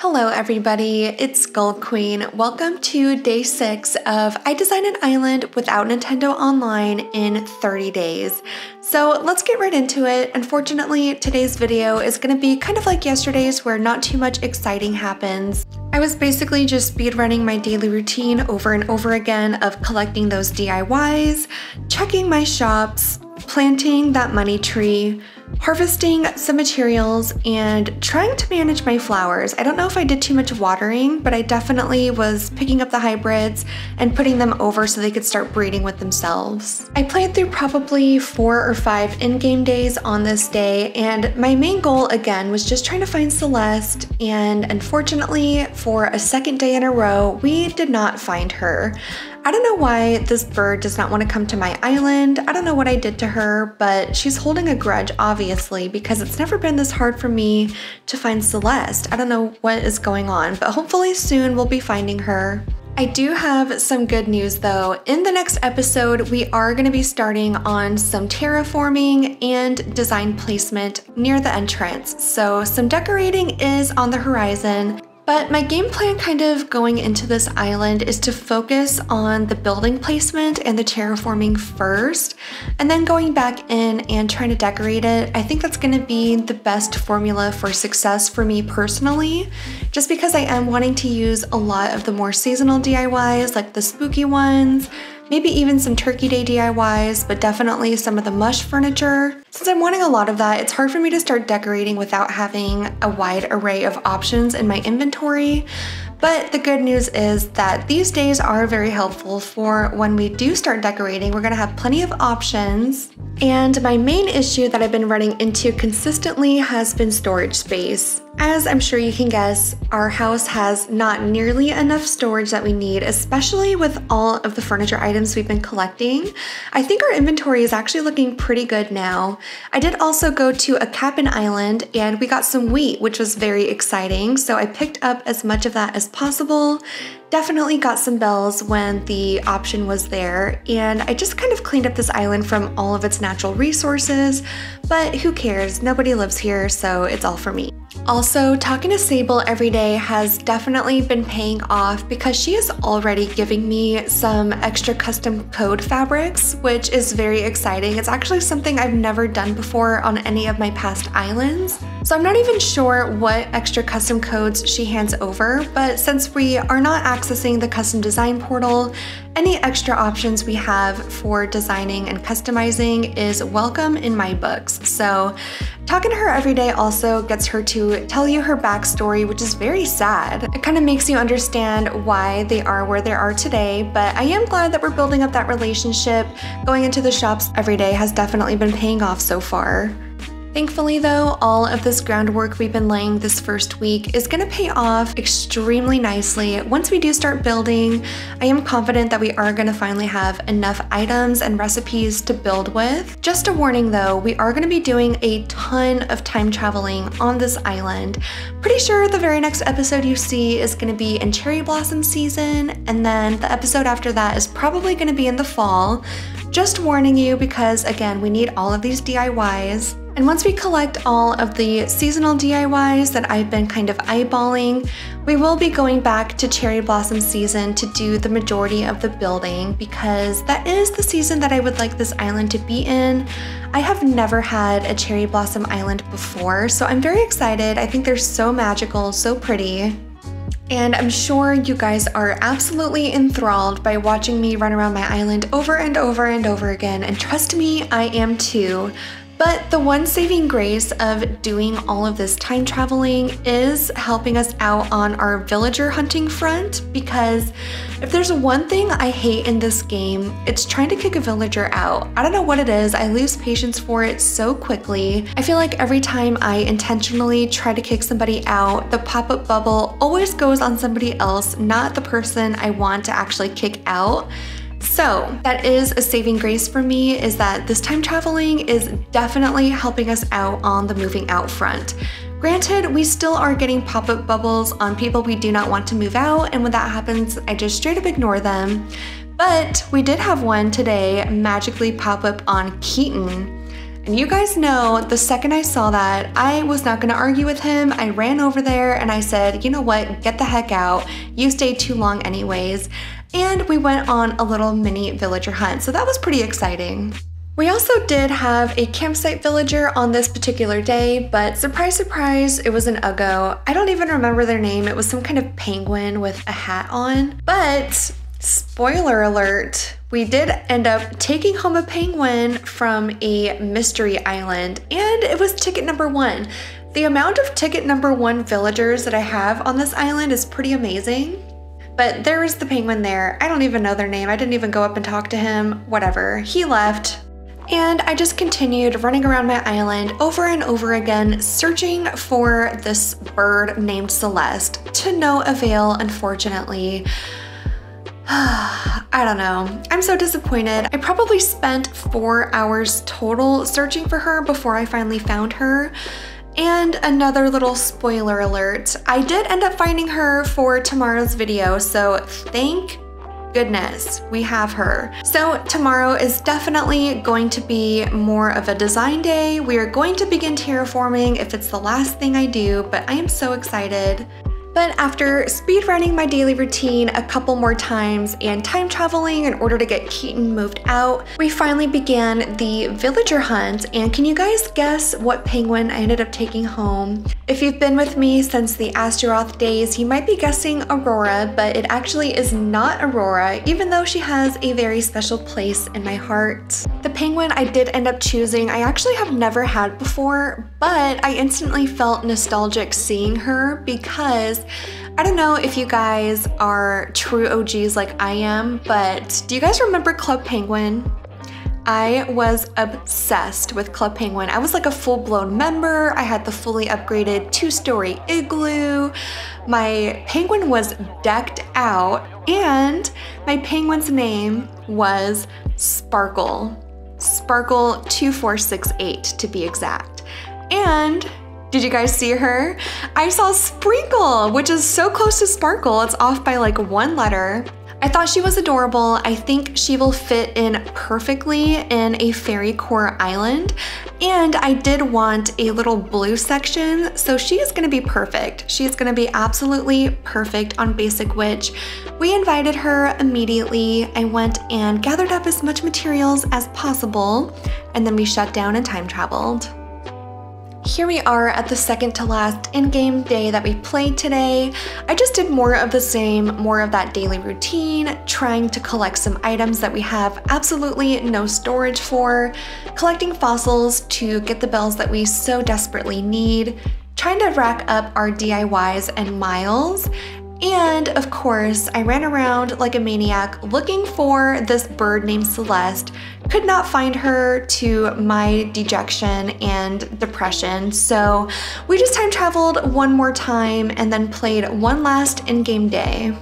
Hello everybody, it's Skull Queen. Welcome to day 6 of I Designed an Island Without Nintendo Online in 30 days. So let's get right into it. Unfortunately, today's video is going to be kind of like yesterday's where not too much exciting happens. I was basically just speedrunning my daily routine over and over again of collecting those DIYs, checking my shops, planting that money tree, harvesting some materials, and trying to manage my flowers. I don't know if I did too much watering, but I definitely was picking up the hybrids and putting them over so they could start breeding with themselves. I played through probably 4 or 5 in-game days on this day, and my main goal again was just trying to find Celeste, and unfortunately for a second day in a row, we did not find her. I don't know why this bird does not want to come to my island. I don't know what I did to her, but she's holding a grudge, obviously, because it's never been this hard for me to find Celeste. I don't know what is going on, but hopefully soon we'll be finding her. I do have some good news though. In the next episode, we are going to be starting on some terraforming and design placement near the entrance. So some decorating is on the horizon. But my game plan kind of going into this island is to focus on the building placement and the terraforming first, and then going back in and trying to decorate it. I think that's going to be the best formula for success for me personally, just because I am wanting to use a lot of the more seasonal DIYs, like the spooky ones, maybe even some Turkey Day DIYs, but definitely some of the mush furniture. Since I'm wanting a lot of that, it's hard for me to start decorating without having a wide array of options in my inventory. But the good news is that these days are very helpful for when we do start decorating. We're gonna have plenty of options. And my main issue that I've been running into consistently has been storage space. As I'm sure you can guess, our house has not nearly enough storage that we need, especially with all of the furniture items we've been collecting. I think our inventory is actually looking pretty good now. I did also go to a cabin island and we got some wheat, which was very exciting. So I picked up as much of that as possible. Definitely got some bells when the option was there, and I just kind of cleaned up this island from all of its natural resources, but who cares? Nobody lives here, so it's all for me. Also, talking to Sable every day has definitely been paying off because she is already giving me some extra custom code fabrics, which is very exciting. It's actually something I've never done before on any of my past islands. So I'm not even sure what extra custom codes she hands over, but since we are not accessing the custom design portal, any extra options we have for designing and customizing is welcome in my books. So talking to her every day also gets her to tell you her backstory, which is very sad. It kind of makes you understand why they are where they are today, but I am glad that we're building up that relationship. Going into the shops every day has definitely been paying off so far. Thankfully though, all of this groundwork we've been laying this first week is going to pay off extremely nicely. Once we do start building, I am confident that we are going to finally have enough items and recipes to build with. Just a warning though, we are going to be doing a ton of time traveling on this island. Pretty sure the very next episode you see is going to be in cherry blossom season, and then the episode after that is probably going to be in the fall. Just warning you because again, we need all of these DIYs. And once we collect all of the seasonal DIYs that I've been kind of eyeballing, we will be going back to cherry blossom season to do the majority of the building because that is the season that I would like this island to be in. I have never had a cherry blossom island before, so I'm very excited. I think they're so magical, so pretty. And I'm sure you guys are absolutely enthralled by watching me run around my island over and over and over again, and trust me, I am too. But the one saving grace of doing all of this time traveling is helping us out on our villager hunting front, because if there's one thing I hate in this game, it's trying to kick a villager out. I don't know what it is, I lose patience for it so quickly. I feel like every time I intentionally try to kick somebody out, the pop-up bubble always goes on somebody else, not the person I want to actually kick out. So that is a saving grace for me, is that this time traveling is definitely helping us out on the moving out front. Granted, we still are getting pop-up bubbles on people we do not want to move out, and when that happens, I just straight up ignore them. But we did have one today magically pop up on Keaton. And you guys know, the second I saw that, I was not gonna argue with him. I ran over there and I said, you know what, get the heck out. You stayed too long anyways. And we went on a little mini villager hunt, so that was pretty exciting. We also did have a campsite villager on this particular day, but surprise, surprise, it was an Uggo. I don't even remember their name. It was some kind of penguin with a hat on. But spoiler alert, we did end up taking home a penguin from a mystery island, and it was ticket number 1. The amount of ticket number 1 villagers that I have on this island is pretty amazing. But there was the penguin there. I don't even know their name. I didn't even go up and talk to him. Whatever. He left. And I just continued running around my island over and over again, searching for this bird named Celeste, to no avail, unfortunately. I don't know. I'm so disappointed. I probably spent 4 hours total searching for her before I finally found her. And another little spoiler alert, I did end up finding her for tomorrow's video, so thank goodness we have her. So tomorrow is definitely going to be more of a design day. We are going to begin terraforming if it's the last thing I do, but I am so excited. But after speedrunning my daily routine a couple more times and time traveling in order to get Keaton moved out, we finally began the villager hunt. And can you guys guess what penguin I ended up taking home? If you've been with me since the Astaroth days, you might be guessing Aurora, but it actually is not Aurora, even though she has a very special place in my heart. The penguin I did end up choosing, I actually have never had before, but I instantly felt nostalgic seeing her because I don't know if you guys are true OGs like I am, but do you guys remember Club Penguin? I was obsessed with Club Penguin. I was like a full-blown member. I had the fully upgraded 2-story igloo. My penguin was decked out, and my penguin's name was Sparkle. Sparkle 2468 to be exact. And did you guys see her? I saw Sprinkle, which is so close to Sparkle. It's off by like 1 letter. I thought she was adorable. I think she will fit in perfectly in a fairy core island. And I did want a little blue section, so she is gonna be perfect. She is gonna be absolutely perfect on Basic Witch. We invited her immediately. I went and gathered up as much materials as possible, and then we shut down and time traveled. Here we are at the second to last in-game day that we played today. I just did more of the same, more of that daily routine, trying to collect some items that we have absolutely no storage for, collecting fossils to get the bells that we so desperately need, trying to rack up our DIYs and miles, and of course, I ran around like a maniac looking for this bird named Celeste. Could not find her, to my dejection and depression. So we just time traveled one more time and then played one last in-game day.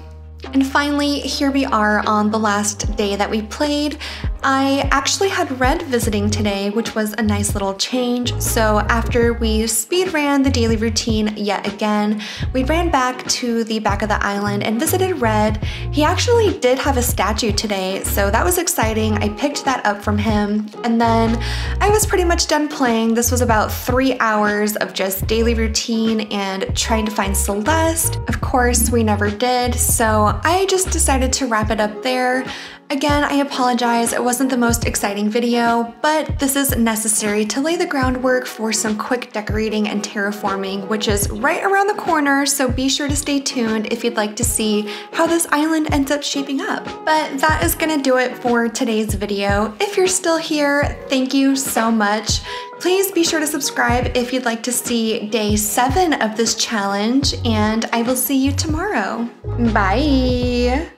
And finally, here we are on the last day that we played. I actually had Red visiting today, which was a nice little change. So after we speed ran the daily routine yet again, we ran back to the back of the island and visited Red. He actually did have a statue today, so that was exciting. I picked that up from him. And then I was pretty much done playing. This was about 3 hours of just daily routine and trying to find Celeste. Of course, we never did, so I just decided to wrap it up there. Again, I apologize, it wasn't the most exciting video, but this is necessary to lay the groundwork for some quick decorating and terraforming, which is right around the corner, so be sure to stay tuned if you'd like to see how this island ends up shaping up. But that is gonna do it for today's video. If you're still here, thank you so much. Please be sure to subscribe if you'd like to see day 7 of this challenge, and I will see you tomorrow. Bye!